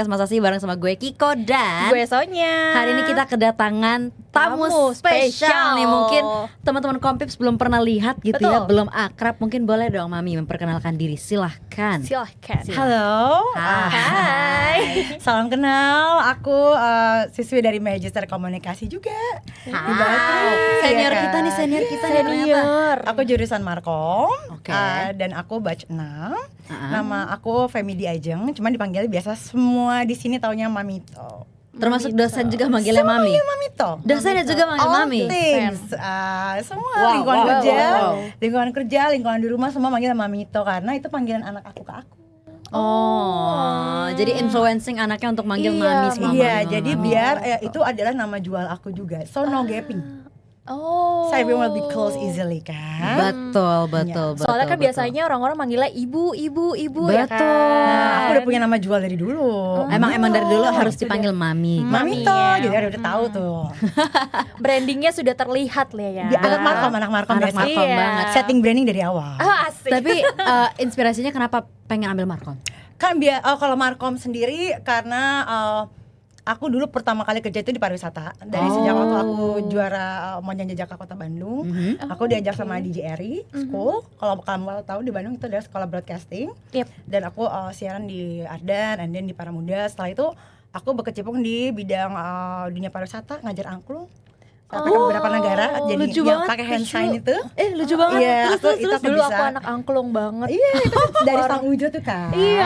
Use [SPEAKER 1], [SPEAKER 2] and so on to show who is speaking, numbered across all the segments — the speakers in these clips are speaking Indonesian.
[SPEAKER 1] Masa sih bareng sama gue Kiko dan
[SPEAKER 2] gue Sonya.
[SPEAKER 1] hari ini kita kedatangan tamu spesial nih. Mungkin teman-teman Kompips belum pernah lihat gitu.
[SPEAKER 2] Betul.
[SPEAKER 1] Ya, belum akrab. Mungkin boleh dong Mami memperkenalkan diri, silahkan.
[SPEAKER 2] Silahkan.
[SPEAKER 3] Halo,
[SPEAKER 2] Hai.
[SPEAKER 3] salam kenal. Aku siswi dari Magister Komunikasi juga. Di Bakri,
[SPEAKER 1] Senior
[SPEAKER 3] ya
[SPEAKER 1] kita nih,
[SPEAKER 3] kan?
[SPEAKER 1] senior kita nih ternyata.
[SPEAKER 2] Senior.
[SPEAKER 3] Aku jurusan Markom,
[SPEAKER 1] Oke.
[SPEAKER 3] dan aku batch 6. Nama aku Femi Diajeng, cuman dipanggil biasa semua di sini taunya Mamito.
[SPEAKER 1] Termasuk dosen juga manggilnya Mami.
[SPEAKER 3] Mamito.
[SPEAKER 1] Dosennya juga manggil
[SPEAKER 3] All
[SPEAKER 1] Mami.
[SPEAKER 3] things, semua
[SPEAKER 1] Wow,
[SPEAKER 3] lingkungan
[SPEAKER 1] wow,
[SPEAKER 3] kerja,
[SPEAKER 1] wow.
[SPEAKER 3] lingkungan di rumah semua manggil Mamito karena itu panggilan anak aku ke aku.
[SPEAKER 1] Jadi influencing anaknya untuk manggil Mami semua.
[SPEAKER 3] Iya,
[SPEAKER 1] Mami,
[SPEAKER 3] jadi
[SPEAKER 1] Mami.
[SPEAKER 3] biar itu adalah nama jual aku juga. So no gapping.
[SPEAKER 2] Oh.
[SPEAKER 3] So everyone will be close easily kan.
[SPEAKER 1] Betul.
[SPEAKER 2] Soalnya kan biasanya orang-orang manggilnya ibu ya kan.
[SPEAKER 1] Betul.
[SPEAKER 3] Nah, aku udah punya nama jual dari dulu.
[SPEAKER 1] Emang dari dulu harus
[SPEAKER 3] Itu
[SPEAKER 1] dipanggil Mami.
[SPEAKER 3] Mami
[SPEAKER 2] Mami
[SPEAKER 3] toh,
[SPEAKER 2] ya.
[SPEAKER 3] jadi udah tahu tuh.
[SPEAKER 2] Brandingnya sudah terlihat lah ya.
[SPEAKER 3] Anak Markom
[SPEAKER 1] Anak
[SPEAKER 3] biasanya.
[SPEAKER 1] Markom
[SPEAKER 2] Iya.
[SPEAKER 1] banget.
[SPEAKER 3] Setting branding dari awal.
[SPEAKER 2] Asik.
[SPEAKER 1] Tapi inspirasinya kenapa pengen ambil Markom?
[SPEAKER 3] Kan kalau Markom sendiri karena aku dulu pertama kali kerja itu di pariwisata. Dari sejak waktu aku juara Monjan Jejaka Kota Bandung, aku diajak sama DJ Eri School. Kalau kamu tahu di Bandung itu adalah sekolah broadcasting.
[SPEAKER 2] Yep.
[SPEAKER 3] Dan aku siaran di Ardan, and then di Paramuda. Setelah itu aku berkecimpung di bidang dunia pariwisata, ngajar angklung sampai ke beberapa negara. Jadi
[SPEAKER 1] lucu
[SPEAKER 3] yang
[SPEAKER 1] banget,
[SPEAKER 3] pakai hand
[SPEAKER 1] lucu.
[SPEAKER 3] sign itu.
[SPEAKER 1] Lucu banget.
[SPEAKER 3] Iya,
[SPEAKER 1] terus
[SPEAKER 3] aku
[SPEAKER 2] Dulu
[SPEAKER 3] bisa.
[SPEAKER 2] aku anak angklung banget.
[SPEAKER 3] Iya, itu kan dari Sang Ujo tuh kan.
[SPEAKER 2] Iya.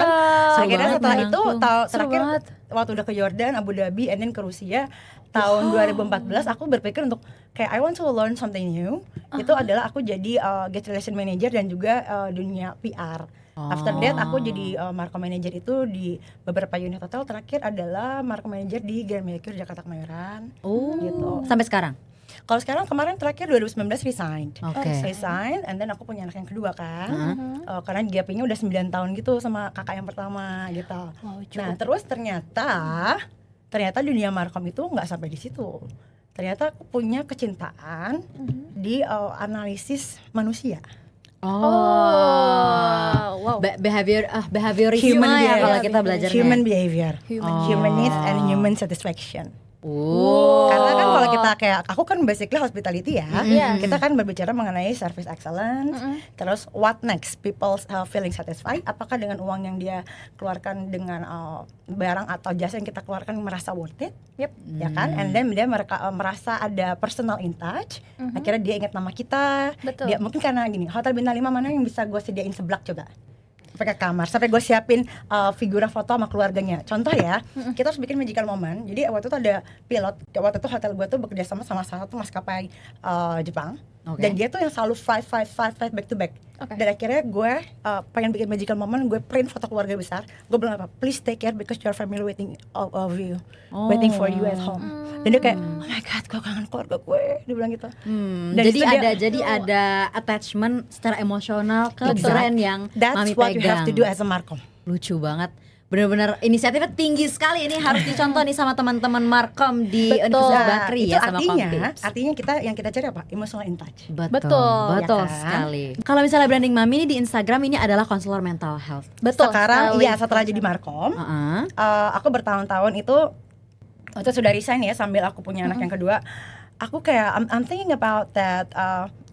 [SPEAKER 1] Seru
[SPEAKER 3] Akhirnya
[SPEAKER 1] banget
[SPEAKER 3] setelah
[SPEAKER 1] main
[SPEAKER 3] itu
[SPEAKER 1] angklung.
[SPEAKER 3] terakhir
[SPEAKER 2] Seru banget.
[SPEAKER 3] waktu udah ke Jordan, Abu Dhabi, and then ke Rusia tahun 2014 aku berpikir untuk kayak I want to learn something new. Itu adalah aku jadi guest relation manager dan juga dunia PR. After that aku jadi marketing manager itu di beberapa unit hotel. Terakhir adalah marketing manager di Grand Mercure Jakarta Kemayoran. Gitu.
[SPEAKER 1] Sampai sekarang.
[SPEAKER 3] Kalau sekarang kemarin terakhir 2019 resigned.
[SPEAKER 1] Oke.
[SPEAKER 3] Resign, and then aku punya anak yang kedua kan. Karena gapnya udah 9 tahun gitu sama kakak yang pertama gitu.
[SPEAKER 2] Wow,
[SPEAKER 3] Nah, terus ternyata dunia Markom itu nggak sampai di situ. Ternyata aku punya kecintaan di analisis manusia.
[SPEAKER 2] Wow.
[SPEAKER 1] Behaviorisme ya kalau kita belajarnya.
[SPEAKER 3] Human behavior,
[SPEAKER 2] Human
[SPEAKER 3] human needs and human satisfaction.
[SPEAKER 1] Oh.
[SPEAKER 3] Karena kan kalau kita kayak aku kan basically hospitality ya,
[SPEAKER 2] Iya.
[SPEAKER 3] kita kan berbicara mengenai service excellence, terus what next, people feeling satisfied, apakah dengan uang yang dia keluarkan dengan barang atau jasa yang kita keluarkan merasa worth it, ya kan, and then dia merasa ada personal in touch, akhirnya dia ingat nama kita,
[SPEAKER 2] Betul.
[SPEAKER 3] dia mungkin karena gini, hotel bintang 5 mana yang bisa gue sediain seblak coba. Pakai kamar, sampai gue siapin figura foto sama keluarganya. Contoh ya, kita harus bikin magical moment. Jadi waktu itu ada pilot, waktu itu hotel gue tuh bekerja sama salah satu maskapai Jepang.
[SPEAKER 1] Oke.
[SPEAKER 3] Dan dia tuh yang selalu flight back to back.
[SPEAKER 2] Oke.
[SPEAKER 3] Dan akhirnya gue pengen bikin magical moment, gue print foto keluarga besar. Gue bilang apa, please take care because your family waiting of you, waiting for you at home. Dan dia kayak, oh my god, gue kangen keluarga gue. Dia bilang gitu. Dan
[SPEAKER 1] Jadi ada attachment secara emosional ke brand yang
[SPEAKER 3] That's
[SPEAKER 1] Mami
[SPEAKER 3] what you have
[SPEAKER 1] pegang.
[SPEAKER 3] to do as a Markom.
[SPEAKER 1] Lucu banget. Benar-benar inisiatifnya tinggi sekali. Ini harus dicontoh nih sama teman-teman Markom di
[SPEAKER 2] Betul.
[SPEAKER 1] Universitas Bakri
[SPEAKER 3] itu
[SPEAKER 1] ya sama Kompips.
[SPEAKER 3] artinya kita cari apa? Emotional in touch.
[SPEAKER 1] Betul
[SPEAKER 3] ya kan?
[SPEAKER 1] sekali. Kalau misalnya branding Mami ini di Instagram ini adalah konselor mental health.
[SPEAKER 2] Betul.
[SPEAKER 3] Sekarang
[SPEAKER 2] sekali.
[SPEAKER 3] iya setelah jadi Markom,
[SPEAKER 1] Heeh.
[SPEAKER 3] aku bertahun-tahun itu waktu sudah resign ya sambil aku punya anak yang kedua, aku kayak I'm thinking about that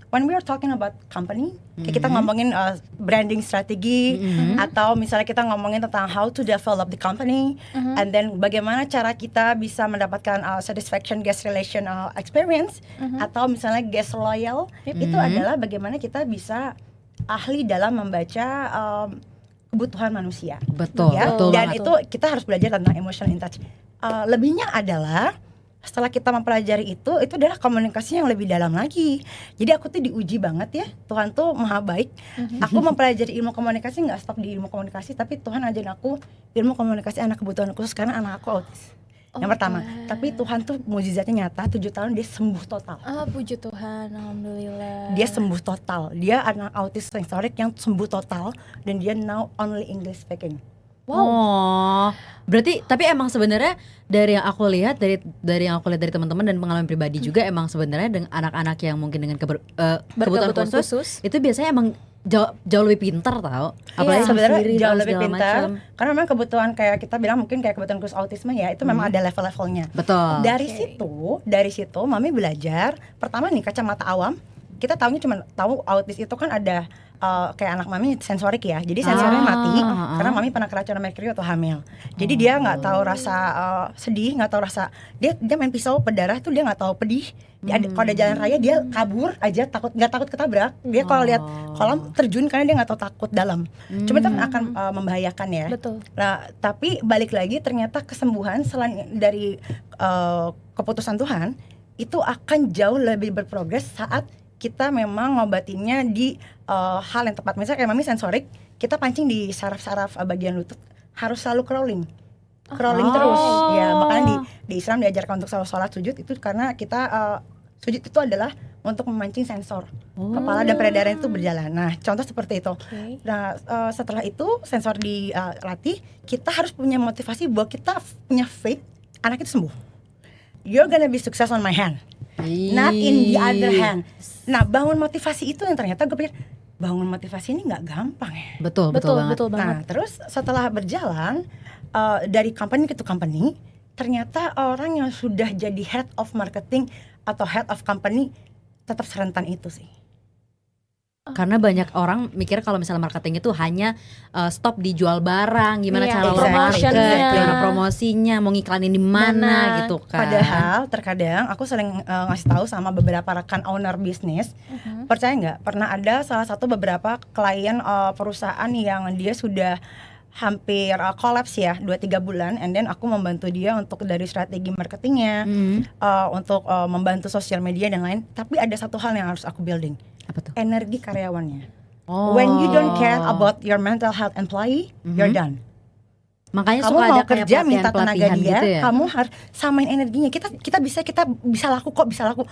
[SPEAKER 3] when we are talking about company, kayak kita ngomongin branding strategi atau misalnya kita ngomongin tentang how to develop the company, and then bagaimana cara kita bisa mendapatkan satisfaction guest relation experience, atau misalnya guest loyal, itu adalah bagaimana kita bisa ahli dalam membaca kebutuhan manusia.
[SPEAKER 1] Betul,
[SPEAKER 3] Ya,
[SPEAKER 1] betul
[SPEAKER 3] dan
[SPEAKER 1] banget.
[SPEAKER 3] itu kita harus belajar tentang emotional in touch. Lebihnya adalah setelah kita mempelajari itu adalah komunikasi yang lebih dalam lagi. Jadi aku tuh diuji banget ya, Tuhan tuh maha baik. Aku mempelajari ilmu komunikasi nggak stop di ilmu komunikasi, tapi Tuhan ajarin aku ilmu komunikasi anak kebutuhan khusus karena anak aku autis. Yang pertama, tapi Tuhan tuh mukjizatnya nyata, 7 tahun dia sembuh total.
[SPEAKER 2] Puji Tuhan, alhamdulillah.
[SPEAKER 3] Dia sembuh total. Dia anak autis sensorik yang sembuh total dan dia now only English speaking.
[SPEAKER 1] Oh, berarti tapi emang sebenarnya dari yang aku lihat dari yang aku lihat dari teman-teman dan pengalaman pribadi juga emang sebenarnya dengan anak-anak yang mungkin dengan kebutuhan
[SPEAKER 2] Berkebutuhan
[SPEAKER 1] khusus itu biasanya emang jauh lebih pintar tau.
[SPEAKER 3] Apalagi sebenarnya
[SPEAKER 1] sendiri
[SPEAKER 3] jauh
[SPEAKER 1] tahu
[SPEAKER 3] lebih
[SPEAKER 1] segala
[SPEAKER 3] pintar
[SPEAKER 1] macam.
[SPEAKER 3] karena memang kebutuhan kayak kita bilang mungkin kayak kebutuhan khusus autisme ya itu memang ada level-levelnya.
[SPEAKER 1] Betul.
[SPEAKER 3] Dari situ mami belajar pertama nih kacamata awam. Kita tahunya cuma tahu autis itu kan ada kayak anak mami sensorik ya. Jadi sensornya mati karena mami pernah keracunan merkuri atau hamil. Jadi dia nggak tahu rasa sedih, nggak tahu rasa dia main pisau berdarah tuh dia nggak tahu pedih. Kalau ada jalan raya dia kabur aja nggak takut ketabrak. Dia kalau lihat kolam terjun karena dia nggak tahu takut dalam. Cuma itu kan akan membahayakan ya.
[SPEAKER 2] Betul.
[SPEAKER 3] Nah, tapi balik lagi ternyata kesembuhan selain dari keputusan Tuhan itu akan jauh lebih berprogres saat kita memang ngobatinnya di hal yang tepat. Misalnya kayak mami sensorik, kita pancing di saraf-saraf bagian lutut harus selalu crawling terus. Ya makanya di Islam diajarkan untuk selalu sholat sujud itu karena kita sujud itu adalah untuk memancing sensor kepala dan peredaran itu berjalan. Nah contoh seperti itu. Nah setelah itu sensor dilatih, kita harus punya motivasi bahwa kita punya faith anak itu sembuh. You're gonna be success on my hand, not in the other hand. Nah bangun motivasi itu yang ternyata gue pikir bangun motivasi ini nggak gampang ya.
[SPEAKER 1] Betul banget.
[SPEAKER 3] Nah terus setelah berjalan dari company ke company, ternyata orang yang sudah jadi head of marketing atau head of company tetap serentan itu sih.
[SPEAKER 1] Karena banyak orang mikir kalau misalnya marketing itu hanya stop di jual barang, gimana
[SPEAKER 2] Iya,
[SPEAKER 1] cara lo
[SPEAKER 2] promotionnya.
[SPEAKER 1] market, gimana promosinya, mau ngiklanin di mana gitu kan.
[SPEAKER 3] Padahal terkadang aku sering ngasih tahu sama beberapa rekan owner bisnis, percaya nggak? Pernah ada salah satu beberapa klien perusahaan yang dia sudah hampir collapse ya 2-3 bulan, and then aku membantu dia untuk dari strategi marketingnya, untuk membantu sosial media dan lain. Tapi ada satu hal yang harus aku building.
[SPEAKER 1] Apa tuh?
[SPEAKER 3] Energi karyawannya. When you don't care about your mental health employee, you're done.
[SPEAKER 1] Makanya
[SPEAKER 3] Kamu
[SPEAKER 1] suka
[SPEAKER 3] mau
[SPEAKER 1] ada kayak
[SPEAKER 3] kerja minta tenaga
[SPEAKER 1] pelatihan-pelatihan
[SPEAKER 3] dia,
[SPEAKER 1] gitu ya.
[SPEAKER 3] kamu harus samain energinya. Kita bisa laku kok, bisa laku.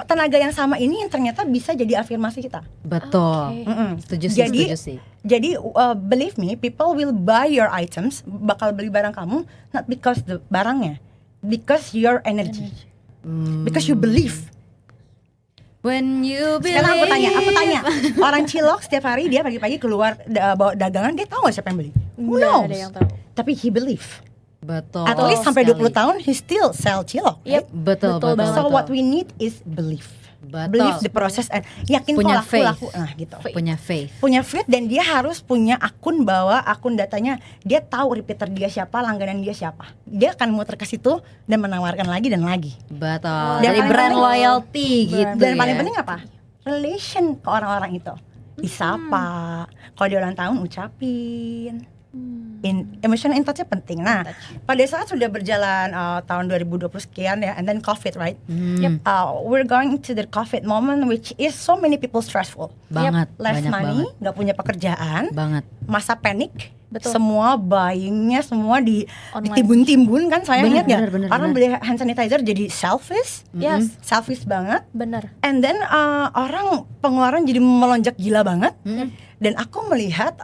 [SPEAKER 3] Tenaga yang sama ini yang ternyata bisa jadi afirmasi kita.
[SPEAKER 1] Betul. Setuju sih.
[SPEAKER 3] Jadi believe me, people will buy your items, bakal beli barang kamu not because the barangnya, because your energy. Because you believe.
[SPEAKER 1] When you believe.
[SPEAKER 3] Sekarang aku tanya, orang Cilok setiap hari dia pagi-pagi keluar bawa dagangan, dia tahu nggak siapa yang beli? Who
[SPEAKER 2] Nggak
[SPEAKER 3] knows?
[SPEAKER 2] ada yang tahu.
[SPEAKER 3] Tapi he believe.
[SPEAKER 1] Betul.
[SPEAKER 3] At least sampai 20 tahun he still sell Cilok.
[SPEAKER 2] Yep.
[SPEAKER 1] Betul banget.
[SPEAKER 3] So what we need is belief.
[SPEAKER 1] Betul.
[SPEAKER 3] Believe the process and yakin
[SPEAKER 1] Punya
[SPEAKER 3] kok
[SPEAKER 1] faith.
[SPEAKER 3] laku. Nah gitu.
[SPEAKER 1] Punya faith.
[SPEAKER 3] Punya faith dan dia harus punya akun akun datanya. Dia tahu repeater dia siapa, langganan dia siapa. Dia akan muter ke situ dan menawarkan lagi dan lagi.
[SPEAKER 1] Betul.
[SPEAKER 3] Dan
[SPEAKER 1] Dari
[SPEAKER 3] paling
[SPEAKER 1] brand
[SPEAKER 3] penting-
[SPEAKER 1] loyalty gitu.
[SPEAKER 3] Dan
[SPEAKER 1] ya.
[SPEAKER 3] paling penting apa? Relation ke orang-orang itu. Disapa. Kalau dia ulang tahun ucapin. Emotional in touch-nya penting. Nah, pada saat sudah berjalan tahun 2020 sekian ya, and then COVID, right? We're going to the COVID moment, which is so many people stressful.
[SPEAKER 1] Banget.
[SPEAKER 3] Less
[SPEAKER 1] Banyak
[SPEAKER 3] money,
[SPEAKER 1] banget.
[SPEAKER 3] nggak punya pekerjaan,
[SPEAKER 1] Banget.
[SPEAKER 3] masa panik.
[SPEAKER 2] Betul.
[SPEAKER 3] Semua buyingnya semua
[SPEAKER 2] Online.
[SPEAKER 3] ditimbun-timbun kan, saya
[SPEAKER 1] Bener,
[SPEAKER 3] ingat ya.
[SPEAKER 1] bener,
[SPEAKER 3] Orang
[SPEAKER 1] bener.
[SPEAKER 3] beli hand sanitizer jadi selfish banget.
[SPEAKER 2] Bener.
[SPEAKER 3] And then orang pengeluaran jadi melonjak gila banget. Dan aku melihat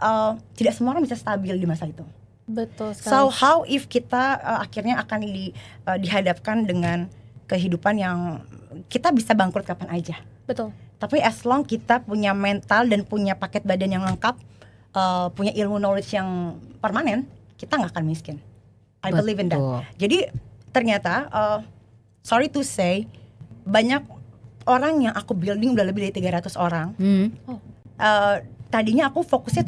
[SPEAKER 3] tidak semua orang bisa stabil di masa itu.
[SPEAKER 2] Betul sekali.
[SPEAKER 3] So how if kita akhirnya akan dihadapkan dengan kehidupan yang kita bisa bangkrut kapan aja.
[SPEAKER 2] Betul.
[SPEAKER 3] Tapi as long kita punya mental dan punya paket badan yang lengkap, punya ilmu knowledge yang permanen, kita nggak akan miskin. I believe in that.
[SPEAKER 1] Betul.
[SPEAKER 3] Jadi ternyata sorry to say banyak orang yang aku building udah lebih dari 300 orang. Tadinya aku fokusnya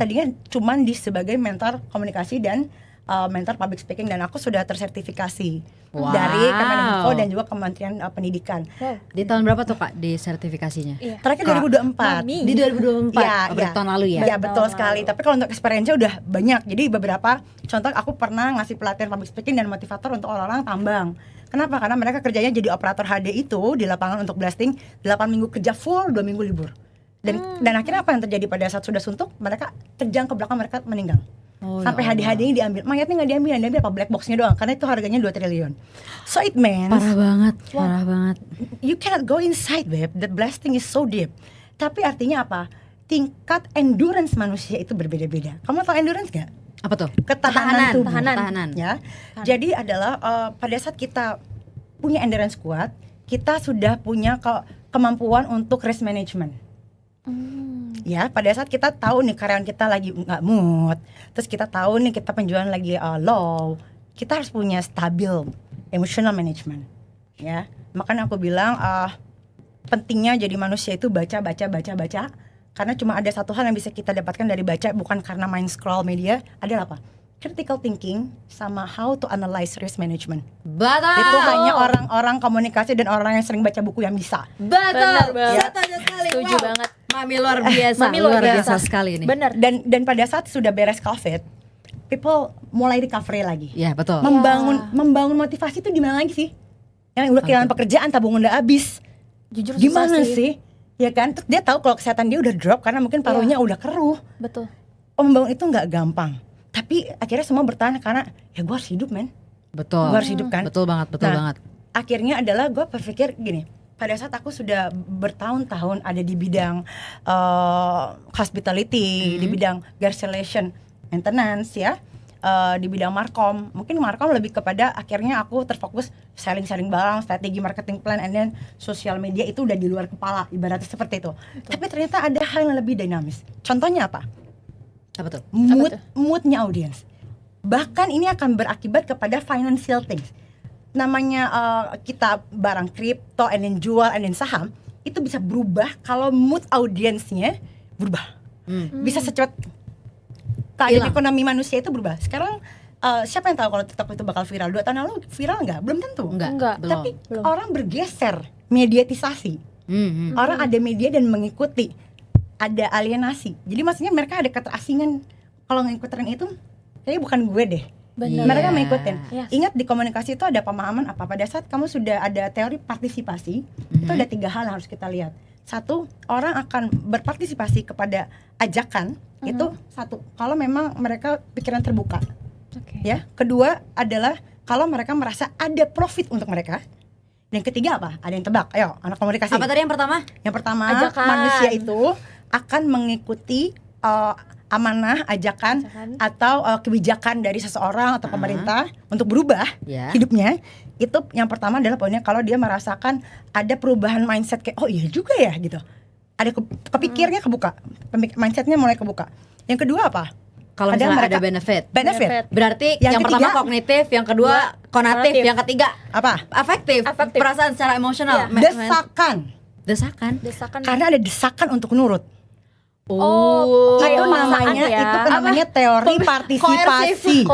[SPEAKER 3] cuman di sebagai mentor komunikasi dan mentor public speaking, dan aku sudah tersertifikasi dari Kemeninfo dan juga Kementerian Pendidikan.
[SPEAKER 1] Di tahun berapa tuh Kak di sertifikasinya?
[SPEAKER 2] Iya.
[SPEAKER 3] Terakhir 2024.
[SPEAKER 1] Di 2024.
[SPEAKER 3] Iya,
[SPEAKER 1] tahun lalu ya.
[SPEAKER 3] Iya, betul sekali. Tapi kalau untuk experience-nya udah banyak. Jadi beberapa contoh aku pernah ngasih pelatihan public speaking dan motivator untuk orang-orang tambang. Kenapa? Karena mereka kerjanya jadi operator HD itu di lapangan untuk blasting, 8 minggu kerja full, 2 minggu libur. Dan akhirnya apa yang terjadi pada saat sudah suntuk? Mereka terjang ke belakang, mereka meninggal. Sampai HD-HD-nya diambil. Mayatnya nggak diambil, yang diambil apa? Black box-nya doang. Karena itu harganya 2 triliun. So it means
[SPEAKER 1] Parah banget.
[SPEAKER 3] you cannot go inside, babe. The blasting is so deep. Tapi artinya apa? Tingkat endurance manusia itu berbeda-beda. Kamu tahu endurance nggak?
[SPEAKER 1] Apa tuh?
[SPEAKER 3] Ketahanan tubuh.
[SPEAKER 1] Ketahanan.
[SPEAKER 3] Ya. Jadi adalah pada saat kita punya endurance kuat, kita sudah punya kemampuan untuk risk management. Ya, pada saat kita tahu nih karyawan kita lagi nggak mood, terus kita tahu nih kita penjualan lagi low, kita harus punya stabil emotional management. Ya, makanya aku bilang pentingnya jadi manusia itu baca. Karena cuma ada satu hal yang bisa kita dapatkan dari baca, bukan karena main scroll media, adalah apa? Critical thinking sama how to analyze risk management.
[SPEAKER 1] Betul.
[SPEAKER 3] Itu hanya orang-orang komunikasi dan orang yang sering baca buku yang bisa.
[SPEAKER 2] Benar
[SPEAKER 1] Betul.
[SPEAKER 2] banget.
[SPEAKER 1] Setuju sekali.
[SPEAKER 2] Setuju
[SPEAKER 1] Wow.
[SPEAKER 2] banget.
[SPEAKER 1] Mami luar biasa.
[SPEAKER 2] Mami luar biasa.
[SPEAKER 1] sekali ini.
[SPEAKER 2] Benar.
[SPEAKER 3] Dan pada saat sudah beres COVID, people mulai recovery lagi.
[SPEAKER 1] Ya, betul.
[SPEAKER 3] Membangun motivasi itu di mana lagi sih? Yang udah kehilangan pekerjaan, tabungan udah habis.
[SPEAKER 2] Jujur susah
[SPEAKER 3] Gimana sih? Ya kan? Terus dia tahu kalau kesehatan dia udah drop karena mungkin parunya udah keruh.
[SPEAKER 2] Betul.
[SPEAKER 3] Membangun itu nggak gampang. Tapi akhirnya semua bertahan karena ya gue harus hidup, men.
[SPEAKER 1] Betul.
[SPEAKER 3] Gue harus hidup kan.
[SPEAKER 1] Betul banget.
[SPEAKER 3] Nah, akhirnya adalah gue berpikir gini. Pada saat aku sudah bertahun-tahun ada di bidang hospitality, di bidang guest relation maintenance ya, di bidang markom. Mungkin markom lebih kepada akhirnya aku terfokus sharing barang, strategi marketing plan, and then social media itu udah di luar kepala, ibaratnya seperti itu. Tapi ternyata ada hal yang lebih dinamis. Contohnya apa?
[SPEAKER 1] Apa tuh?
[SPEAKER 3] Moodnya audiens. Bahkan ini akan berakibat kepada financial things. Namanya kita barang kripto, and then jual, and then saham, itu bisa berubah kalau mood audiensnya berubah. Bisa secepat keadaan ekonomi manusia itu berubah. Sekarang siapa yang tahu kalau TikTok itu bakal viral? 2 tahun lalu viral nggak? Belum tentu.
[SPEAKER 2] Enggak.
[SPEAKER 1] Belum.
[SPEAKER 3] Tapi orang bergeser, mediatisasi. Orang ada media dan mengikuti. Ada alienasi. Jadi maksudnya mereka ada keterasingan. Kalau ngikut tren itu, kayaknya bukan gue deh.
[SPEAKER 2] Benar.
[SPEAKER 3] Mereka mengikutin.
[SPEAKER 2] Yes.
[SPEAKER 3] Ingat di komunikasi itu ada pemahaman apa? Pada saat kamu sudah ada teori partisipasi, itu ada 3 hal yang harus kita lihat. 1, orang akan berpartisipasi kepada ajakan. Itu 1, kalau memang mereka pikiran terbuka. Ya. Kedua adalah kalau mereka merasa ada profit untuk mereka. Dan ketiga apa? Ada yang tebak. Ayo, anak komunikasi.
[SPEAKER 1] Apa tadi yang pertama?
[SPEAKER 3] Yang pertama,
[SPEAKER 2] Ajakan.
[SPEAKER 3] manusia itu akan mengikuti amanah, ajakan atau kebijakan dari seseorang atau pemerintah untuk berubah hidupnya. Itu yang pertama adalah poinnya kalau dia merasakan ada perubahan mindset kayak oh iya juga ya gitu. Ada kepikirnya kebuka, mindsetnya mulai kebuka. Yang kedua apa?
[SPEAKER 1] Kalau misalnya ada benefit. Berarti yang pertama kognitif, yang kedua konatif, yang ketiga
[SPEAKER 3] apa?
[SPEAKER 1] Afektif. Perasaan secara emosional.
[SPEAKER 3] Desakan.
[SPEAKER 2] Desakan.
[SPEAKER 3] Karena ada desakan untuk nurut.
[SPEAKER 2] Kayak
[SPEAKER 3] Itu namanya teori partisipasi.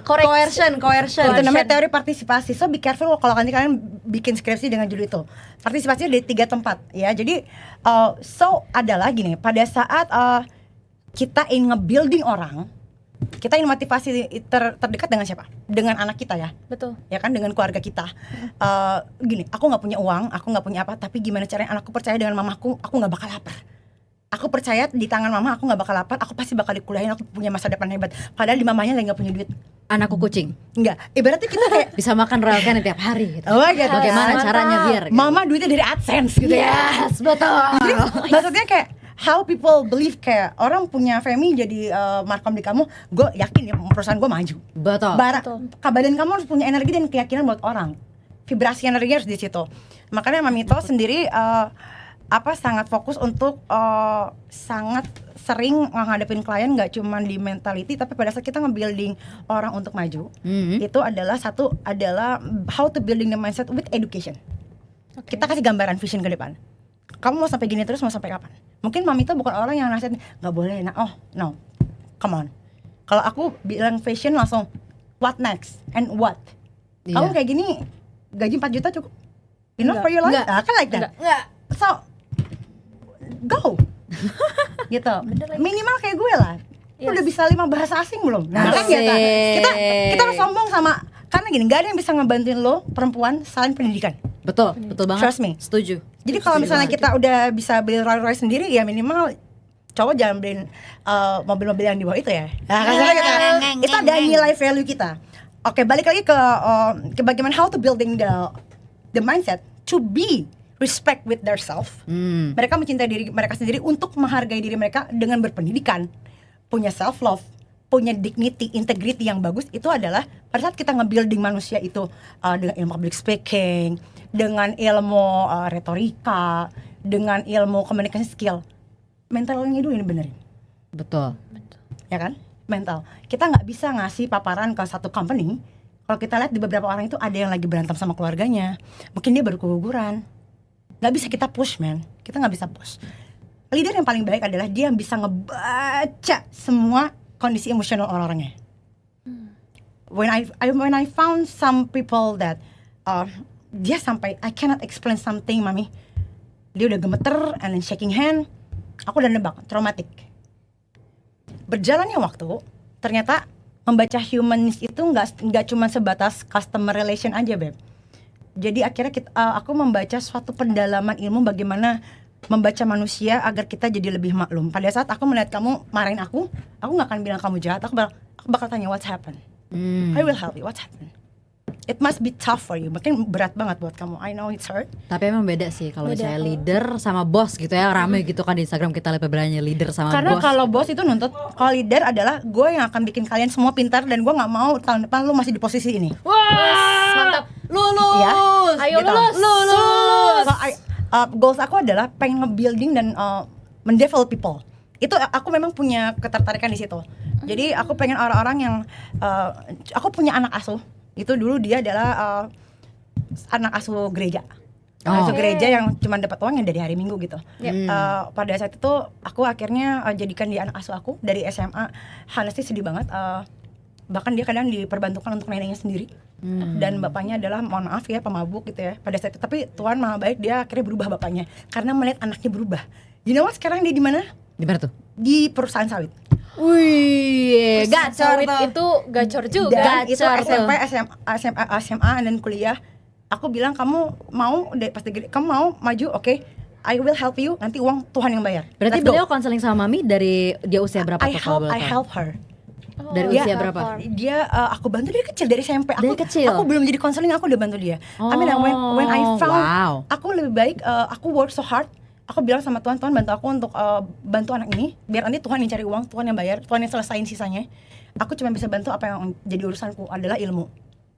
[SPEAKER 1] Coercion.
[SPEAKER 3] Itu namanya teori partisipasi. So be careful kalau nanti kalian bikin skripsi dengan judul itu. Partisipasi dari 3 tempat ya. Jadi adalah gini, pada saat kita ingin nge-building orang, kita ingin motivasi terdekat dengan siapa? Dengan anak kita ya.
[SPEAKER 2] Betul.
[SPEAKER 3] Ya kan, dengan keluarga kita. Gini, aku nggak punya uang, aku nggak punya apa, tapi gimana caranya anakku percaya dengan mamaku, aku nggak bakal lapar. Aku percaya di tangan mama aku nggak bakal lapar, aku pasti bakal dikuliahin, aku punya masa depan hebat. Padahal di mamanya lagi nggak punya duit.
[SPEAKER 1] Anakku kucing.
[SPEAKER 3] Enggak, ibaratnya kita kayak
[SPEAKER 1] bisa makan ramen tiap hari gitu.
[SPEAKER 3] Gitu.
[SPEAKER 1] Bagaimana caranya biar gitu.
[SPEAKER 3] Mama duitnya dari AdSense gitu ya.
[SPEAKER 1] Yes, betul.
[SPEAKER 3] Jadi maksudnya kayak how people believe kayak orang punya family jadi markom di kamu, gue yakin ya perusahaan gue maju.
[SPEAKER 1] Betul.
[SPEAKER 3] Badan kamu harus punya energi dan keyakinan buat orang. Vibrasi energi harus di situ. Makanya Mamito sendiri sangat fokus untuk sangat sering menghadapin klien nggak cuma di mentality, tapi pada saat kita nge-building orang untuk maju, itu adalah how to building the mindset with education. Kita kasih gambaran vision ke depan. Kamu mau sampai gini terus, mau sampai kapan? Mungkin Mamito bukan orang yang nasihatin nggak boleh, no, come on. Kalau aku bilang vision langsung what next and what. Kamu kayak gini gaji 4 juta cukup? Enough for your life? Kan like that.
[SPEAKER 1] Enggak.
[SPEAKER 3] So go gitu. Minimal kayak gue lah. Udah bisa 5 bahasa asing belum? Nah kan gitu. Kita harus sombong sama, karena gini, gak ada yang bisa ngebantuin lo perempuan selain pendidikan.
[SPEAKER 1] Betul banget.
[SPEAKER 3] Trust me.
[SPEAKER 1] Setuju.
[SPEAKER 3] Jadi kalau misalnya kita udah bisa beli Rolls Royce sendiri, ya minimal cowok jangan beliin mobil-mobil yang di bawah itu ya. Nah, itu ada nilai value kita. Oke, balik lagi ke bagaimana how to building the mindset to be respect with their self. Mereka mencintai diri mereka sendiri untuk menghargai diri mereka dengan berpendidikan, punya self love, punya dignity, integrity yang bagus itu adalah pada saat kita nge-building manusia itu dengan ilmu public speaking, dengan ilmu retorika, dengan ilmu communication skill, mentalnya dulu ini benerin.
[SPEAKER 1] Betul.
[SPEAKER 3] Ya kan? Mental. Kita nggak bisa ngasih paparan ke satu company kalau kita lihat di beberapa orang itu ada yang lagi berantem sama keluarganya, mungkin dia baru keguguran. Nggak bisa kita push, man. Kita nggak bisa push. Leader yang paling baik adalah dia yang bisa ngebaca semua kondisi emosional orang-orangnya. When I found some people that dia sampai I cannot explain something, mami, dia udah gemeter and then shaking hand, aku udah nebak traumatic. Berjalannya waktu, ternyata membaca humanis itu nggak cuma sebatas customer relation aja, Beb. Jadi akhirnya aku membaca suatu pendalaman ilmu bagaimana membaca manusia agar kita jadi lebih maklum. Pada saat aku melihat kamu marahin aku nggak akan bilang kamu jahat. Aku bakal tanya what's happened. I will help you. What's happened? It must be tough for you. Mungkin berat banget buat kamu. I know it's hurt.
[SPEAKER 1] Tapi emang beda sih kalau misalnya leader sama bos gitu ya, rame gitu kan di Instagram kita lihat perbedaannya leader sama
[SPEAKER 3] Karena
[SPEAKER 1] bos.
[SPEAKER 3] kalau bos itu nuntut, kalau leader adalah gue yang akan bikin kalian semua pintar dan gue nggak mau tahun depan lu masih di posisi ini.
[SPEAKER 2] Wah, mantap.
[SPEAKER 1] Lulus.
[SPEAKER 3] Ya,
[SPEAKER 2] Ayo
[SPEAKER 3] gitu.
[SPEAKER 2] lulus.
[SPEAKER 3] So, goals aku adalah pengen nge-building dan mendevelop people. Itu aku memang punya ketertarikan di situ. Jadi aku pengen orang-orang yang aku punya anak asuh. Itu dulu dia adalah anak asuh gereja. Anak asuh gereja yang cuma dapat uangnya dari hari Minggu gitu. Pada saat itu aku akhirnya jadikan dia anak asuh aku dari SMA. Honestly sedih banget. Bahkan dia kadang diperbantukan untuk neneknya sendiri. Dan bapaknya adalah mohon maaf ya pemabuk gitu ya pada saat itu. Tapi Tuhan maha baik, dia akhirnya berubah bapaknya karena melihat anaknya berubah. You know what, sekarang dia di mana?
[SPEAKER 1] Di mana tuh?
[SPEAKER 3] Di perusahaan sawit.
[SPEAKER 1] Wih, gacor
[SPEAKER 2] Sawit
[SPEAKER 1] tuh.
[SPEAKER 2] itu gacor juga.
[SPEAKER 3] Dan itu
[SPEAKER 1] Gacor tuh.
[SPEAKER 3] SMP, SMA dan kuliah. Aku bilang kamu mau pas gede, kamu mau maju, oke. I will help you. Nanti uang Tuhan yang bayar.
[SPEAKER 1] Berarti
[SPEAKER 3] Let's go.
[SPEAKER 1] beliau konseling sama Mami dari dia usia berapa tuh kalau boleh
[SPEAKER 3] I
[SPEAKER 1] tahu?
[SPEAKER 3] help her.
[SPEAKER 1] Dari
[SPEAKER 3] Dia-
[SPEAKER 1] usia berapa?
[SPEAKER 3] Dia aku bantu dari kecil, dari SMP.
[SPEAKER 1] Dari kecil?
[SPEAKER 3] Aku belum jadi konseling, aku udah bantu dia. I mean, when I found
[SPEAKER 1] wow.
[SPEAKER 3] aku lebih baik, aku work so hard. Aku bilang sama Tuhan, Tuhan bantu aku untuk bantu anak ini, biar nanti Tuhan yang cari uang, Tuhan yang bayar, Tuhan yang selesain sisanya. Aku cuma bisa bantu apa yang jadi urusanku adalah ilmu.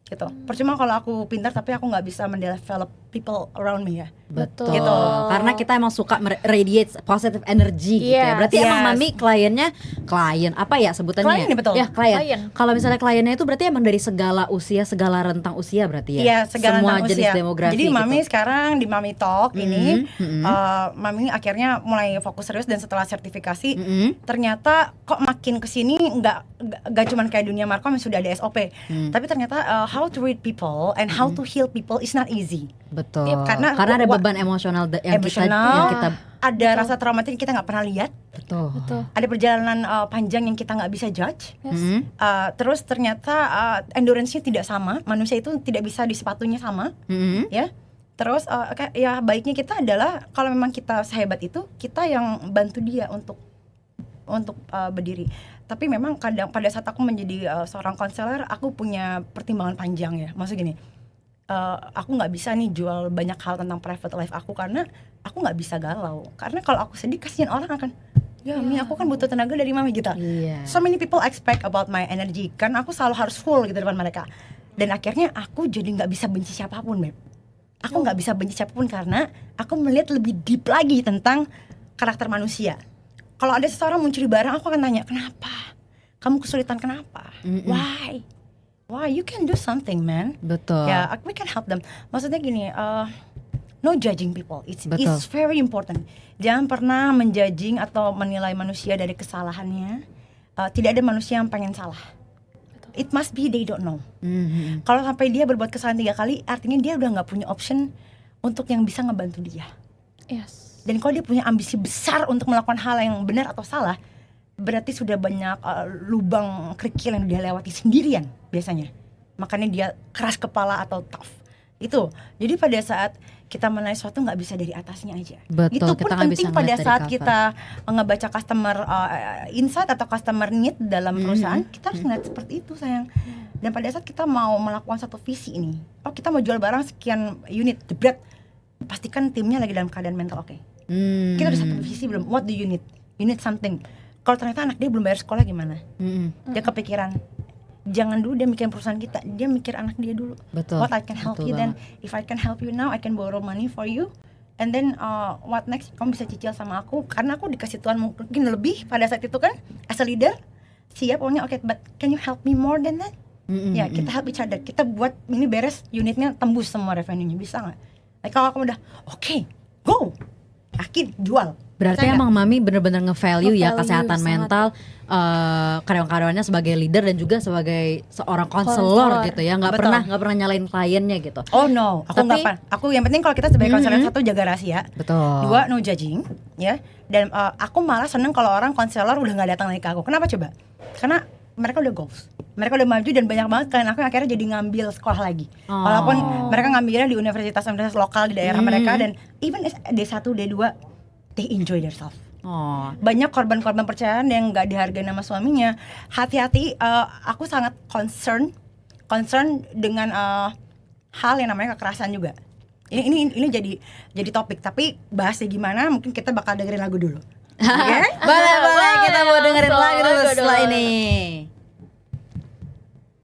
[SPEAKER 3] Gitu. Percuma kalau aku pintar tapi aku nggak bisa mendevelop people around me ya.
[SPEAKER 1] Betul.
[SPEAKER 3] Gitu.
[SPEAKER 1] Karena kita emang suka radiate positive energy gitu ya.
[SPEAKER 2] Yes.
[SPEAKER 1] Berarti emang
[SPEAKER 3] Yes.
[SPEAKER 1] Mami klien apa ya sebutannya?
[SPEAKER 3] Klien, betul.
[SPEAKER 1] Ya, klien.
[SPEAKER 2] Klien.
[SPEAKER 1] Kalau misalnya kliennya itu berarti emang dari segala usia, segala rentang usia berarti ya.
[SPEAKER 3] Iya, segala
[SPEAKER 1] semua
[SPEAKER 3] tentang
[SPEAKER 1] jenis
[SPEAKER 3] usia.
[SPEAKER 1] demografi.
[SPEAKER 3] Jadi Mami
[SPEAKER 1] gitu.
[SPEAKER 3] sekarang di Mami Talk ini,
[SPEAKER 1] Mhm.
[SPEAKER 3] Mami akhirnya mulai fokus serius dan setelah sertifikasi,
[SPEAKER 1] Mhm.
[SPEAKER 3] ternyata kok makin kesini nggak cuman kayak dunia markom yang sudah ada SOP, tapi ternyata how to read people and how to heal people is not easy.
[SPEAKER 1] Betul.
[SPEAKER 3] Iya, karena
[SPEAKER 1] ada
[SPEAKER 3] wa-
[SPEAKER 1] beban emosional yang
[SPEAKER 3] Emosional,
[SPEAKER 1] kita
[SPEAKER 3] ada rasa traumatik yang kita nggak pernah lihat,
[SPEAKER 1] betul.
[SPEAKER 3] ada perjalanan panjang yang kita nggak bisa judge.
[SPEAKER 1] Mhm.
[SPEAKER 3] Terus ternyata endurance-nya tidak sama, manusia itu tidak bisa di sepatunya sama,
[SPEAKER 1] Mhm.
[SPEAKER 3] ya. Terus ya baiknya kita adalah kalau memang kita sehebat itu, kita yang bantu dia untuk berdiri. Tapi memang kadang pada saat aku menjadi seorang konselor, aku punya pertimbangan panjang ya. Maksud gini, aku nggak bisa nih jual banyak hal tentang private life aku karena aku nggak bisa galau. Karena kalau aku sedih, kasihan orang akan, ya Mi, aku kan butuh tenaga dari Mami gitu.
[SPEAKER 1] Iya.
[SPEAKER 3] So many people expect about my energy, kan aku selalu harus full gitu depan mereka. Dan akhirnya aku jadi nggak bisa benci siapapun, Beb. Aku nggak bisa benci siapapun karena aku melihat lebih deep lagi tentang karakter manusia. Kalau ada seseorang mencuri barang, aku akan tanya, kenapa? Kamu kesulitan kenapa? Why? Why? You can do something, man.
[SPEAKER 1] Betul.
[SPEAKER 3] Ya, we can help them. Maksudnya gini, no judging people. It's
[SPEAKER 1] Betul.
[SPEAKER 3] very important. Jangan pernah menjudging atau menilai manusia dari kesalahannya. Tidak ada manusia yang pengen salah. It must be they don't know.
[SPEAKER 1] Mhm.
[SPEAKER 3] Kalau sampai dia berbuat kesalahan 3 kali, artinya dia udah nggak punya option untuk yang bisa ngebantu dia.
[SPEAKER 2] Yes.
[SPEAKER 3] Dan kalau dia punya ambisi besar untuk melakukan hal yang benar atau salah, berarti sudah banyak lubang kerikil yang dia lewati sendirian biasanya. Makanya dia keras kepala atau tough. Itu. Jadi pada saat kita menilai sesuatu nggak bisa dari atasnya aja.
[SPEAKER 1] Betul,
[SPEAKER 3] Itu pun
[SPEAKER 1] kita nggak bisa
[SPEAKER 3] penting pada
[SPEAKER 1] ngeliat dari
[SPEAKER 3] saat
[SPEAKER 1] cover.
[SPEAKER 3] kita ngebaca customer insight atau customer need dalam perusahaan, kita harus ngeliat seperti itu, sayang. Dan pada saat kita mau melakukan satu visi ini, kita mau jual barang sekian unit, jebret, pastikan timnya lagi dalam keadaan mental oke. Kita udah satu visi belum? What do you need? You need something. kalau ternyata anak dia belum bayar sekolah gimana?
[SPEAKER 1] Mm-mm.
[SPEAKER 3] Dia kepikiran, jangan dulu dia mikirin perusahaan kita, dia mikir anak dia dulu.
[SPEAKER 1] Betul.
[SPEAKER 3] What I can help
[SPEAKER 1] Betul
[SPEAKER 3] you, then
[SPEAKER 1] banget.
[SPEAKER 3] if I can help you now, I can borrow money for you. And then what next? Kamu bisa cicil sama aku karena aku dikasih Tuhan mungkin lebih pada saat itu kan, as a leader. Siap, pokoknya oke, but can you help me more than that? Ya, kita help each other. Kita buat ini beres, unitnya tembus semua revenue-nya, bisa nggak? Nah, kalau kamu udah oke, go, yakin, jual.
[SPEAKER 1] Berarti
[SPEAKER 3] Percaya
[SPEAKER 1] emang mami bener-bener nge-value ya
[SPEAKER 2] Nge-value
[SPEAKER 1] kesehatan
[SPEAKER 2] sangat.
[SPEAKER 1] mental karyawan-karyawannya sebagai leader dan juga sebagai seorang konselor
[SPEAKER 2] Konselor.
[SPEAKER 1] gitu ya. Nggak
[SPEAKER 3] Betul.
[SPEAKER 1] pernah nyalain kliennya gitu.
[SPEAKER 3] Oh no, aku nggak
[SPEAKER 1] Tapi-
[SPEAKER 3] apa. Aku yang penting kalau kita sebagai konselor, satu, jaga rahasia.
[SPEAKER 1] Betul.
[SPEAKER 3] Dua, no judging, ya. Dan aku malah seneng kalau orang konselor udah nggak datang lagi ke aku. Kenapa coba? Karena mereka udah goals, mereka udah maju dan banyak banget kan aku akhirnya jadi ngambil sekolah lagi.
[SPEAKER 1] Oh.
[SPEAKER 3] Walaupun mereka ngambilnya di universitas lokal di daerah mereka, dan even D1, D2, they enjoy themselves.
[SPEAKER 1] Oh.
[SPEAKER 3] Banyak korban-korban perceraian yang nggak dihargai sama suaminya. Hati-hati, aku sangat concern dengan hal yang namanya kekerasan juga. Ini jadi topik, tapi bahasnya gimana mungkin kita bakal dengerin lagu dulu. Oke?
[SPEAKER 1] Boleh, kita mau dengerin
[SPEAKER 2] langsung
[SPEAKER 1] lagu dulu
[SPEAKER 2] lagu
[SPEAKER 1] setelah
[SPEAKER 2] dulu.
[SPEAKER 1] ini.